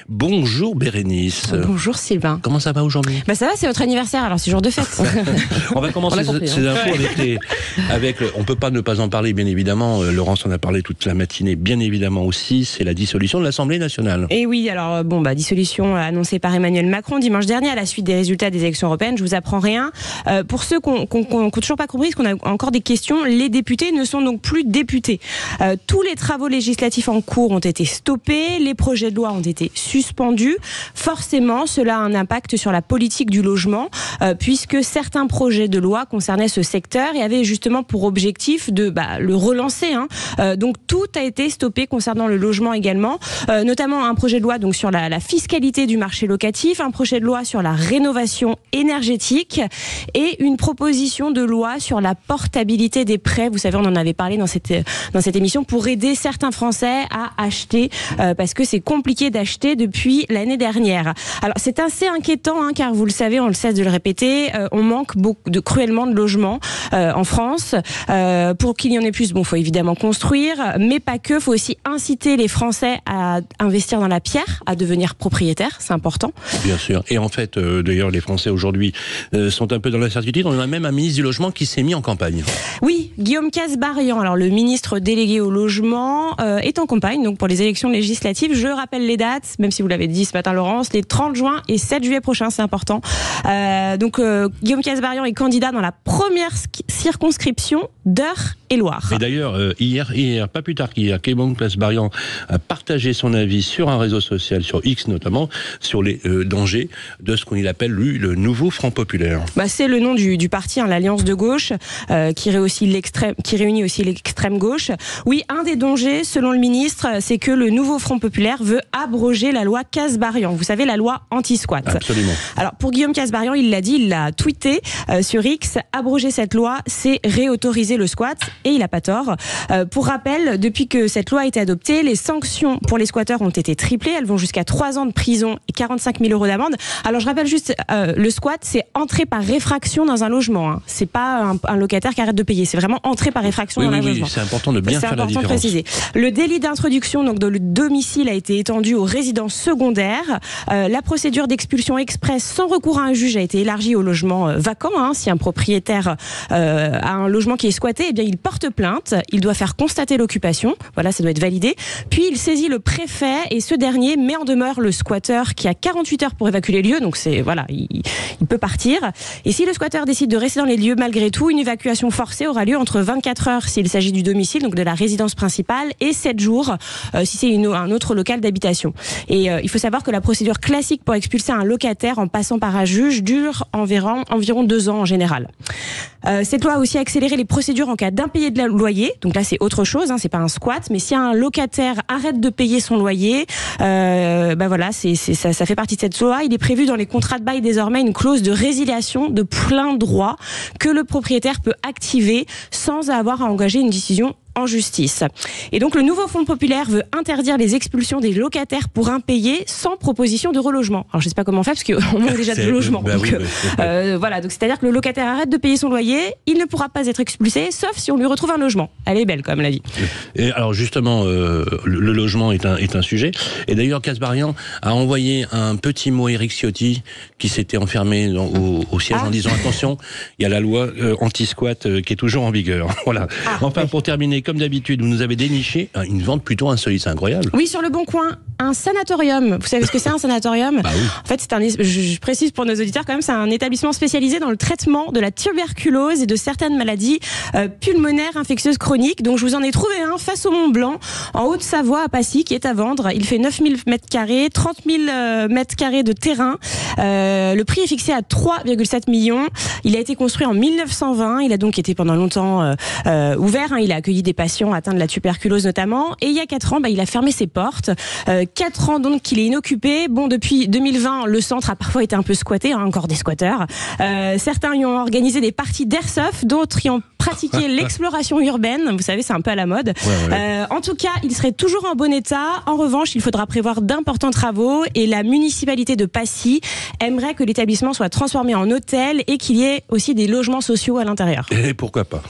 Bonjour Bérénice. Bonjour Sylvain. Comment ça va aujourd'hui? Ça va, c'est votre anniversaire, alors c'est jour de fête. On va commencer ces infos avec on peut pas ne pas en parler, bien évidemment. Laurence en a parlé toute la matinée, bien évidemment aussi. C'est la dissolution de l'Assemblée nationale. Et oui, alors dissolution annoncée par Emmanuel Macron dimanche dernier à la suite des résultats des élections européennes. Je vous apprends rien. Pour ceux qui n'ont toujours pas compris, parce qu'on a encore des questions, les députés ne sont donc plus députés. Tous les travaux législatifs en cours ont été stoppés, les projets de loi ont été suspendus. Forcément, cela a un impact sur la politique du logement, puisque certains projets de loi concernaient ce secteur et avaient justement pour objectif de le relancer. Donc tout a été stoppé concernant le logement également, notamment un projet de loi donc sur la fiscalité du marché locatif, un projet de loi sur la rénovation énergétique et une proposition de loi sur la portabilité des prêts. Vous savez, on en avait parlé dans cette émission pour aider certains Français à acheter parce que c'est compliqué d'acheter depuis l'année dernière. Alors c'est assez inquiétant car vous le savez, on ne cesse de le répéter, on manque cruellement de logements en France. Pour qu'il y en ait plus, faut évidemment construire, mais pas que, faut aussi inciter les Français à investir dans la pierre, à devenir propriétaires, c'est important. Bien sûr, et en fait, d'ailleurs, les Français aujourd'hui sont un peu dans l'incertitude. On a même un ministre du Logement qui s'est mis en campagne. Oui, Guillaume Kasbarian, alors le ministre délégué au logement, est en campagne donc pour les élections législatives. Je rappelle les dates, même si vous l'avez dit ce matin Laurence, les 30 juin et 7 juillet prochains, c'est important. Guillaume Kasbarian est candidat dans la première circonscription d'Eure-et-Loir. Et d'ailleurs, hier, pas plus tard qu'hier, Guillaume Kasbarian a partagé son avis sur un réseau social, sur X notamment, sur les dangers de ce qu'on appelle, lui, le nouveau Front Populaire. C'est le nom du parti, l'Alliance de gauche, qui réunit aussi l'extrême gauche. Oui, un des dangers, selon le ministre, c'est que le nouveau Front Populaire veut abroger la loi Kasbarian. Vous savez, la loi anti-squat. Absolument. Alors, pour Guillaume Kasbarian, il l'a dit, il l'a tweeté sur X, abroger cette loi, c'est réautoriser le squat, et il n'a pas tort. Pour rappel, depuis que cette loi a été adoptée, les sanctions pour les squatteurs ont été triplées. Elles vont jusqu'à 3 ans de prison et 45 000 € d'amende. Alors, je rappelle juste, le squat, c'est entrer par réfraction dans un logement. C'est pas un locataire qui arrête de payer. C'est vraiment entrer par réfraction dans un logement. Oui, c'est important de bien faire la différence. C'est important de préciser. Le délit d'introduction donc de le domicile a été étendu aux résidences secondaires. La procédure d'expulsion express sans recours à un juge a été élargie aux logements vacants. Si un propriétaire a un logement qui est squatté, il porte plainte. Il doit faire constater l'occupation. Voilà, ça doit être validé. Puis il saisit le préfet et ce dernier met en demeure le squatteur qui a 48 heures pour évacuer les lieux. Donc il peut partir. Et si le squatteur décide de rester dans les lieux malgré tout, une évacuation forcée aura lieu entre 24 heures s'il s'agit du domicile, donc de la résidence principale, et 7 jours si c'est un autre local d'habitation. Et il faut savoir que la procédure classique pour expulser un locataire en passant par un juge dure environ 2 ans en général. Cette loi a aussi accéléré les procédures en cas d'impayé de loyer. Donc là, c'est autre chose, c'est pas un squat. Mais si un locataire arrête de payer son loyer, ça fait partie de cette loi. Il est prévu dans les contrats de bail désormais une clause de résiliation de plein droit que le propriétaire peut activer sans avoir à engager une décision en justice. Et donc le nouveau Front Populaire veut interdire les expulsions des locataires pour impayés sans proposition de relogement. Alors je sais pas comment on fait parce qu'on manque déjà de logement. Donc c'est-à-dire que le locataire arrête de payer son loyer, il ne pourra pas être expulsé sauf si on lui retrouve un logement. Elle est belle quand même la vie. Et alors justement le logement est un sujet. Et d'ailleurs Kasbarian a envoyé un petit mot à Éric Ciotti qui s'était enfermé au siège en disant attention, il y a la loi anti-squat qui est toujours en vigueur. Voilà. Pour terminer, comme d'habitude, vous nous avez déniché une vente plutôt insolite, c'est incroyable. Oui, sur Le Bon Coin, un sanatorium. Vous savez ce que c'est un sanatorium ? Oui. En fait, je précise pour nos auditeurs quand même, c'est un établissement spécialisé dans le traitement de la tuberculose et de certaines maladies pulmonaires infectieuses chroniques. Donc je vous en ai trouvé un face au Mont Blanc, en Haute-Savoie, à Passy, qui est à vendre. Il fait 9000 m², 30 000 m² de terrain. Le prix est fixé à 3,7 millions. Il a été construit en 1920. Il a donc été pendant longtemps ouvert. Il a accueilli des patients atteints de la tuberculose notamment. Et il y a 4 ans, il a fermé ses portes. 4 ans donc qu'il est inoccupé. Depuis 2020, le centre a parfois été un peu squatté, encore des squatteurs. Certains y ont organisé des parties d'airsoft, d'autres y ont pratiqué l'exploration urbaine. Vous savez, c'est un peu à la mode. En tout cas, il serait toujours en bon état. En revanche, il faudra prévoir d'importants travaux et la municipalité de Passy aimerait que l'établissement soit transformé en hôtel et qu'il y ait aussi des logements sociaux à l'intérieur. Et pourquoi pas ?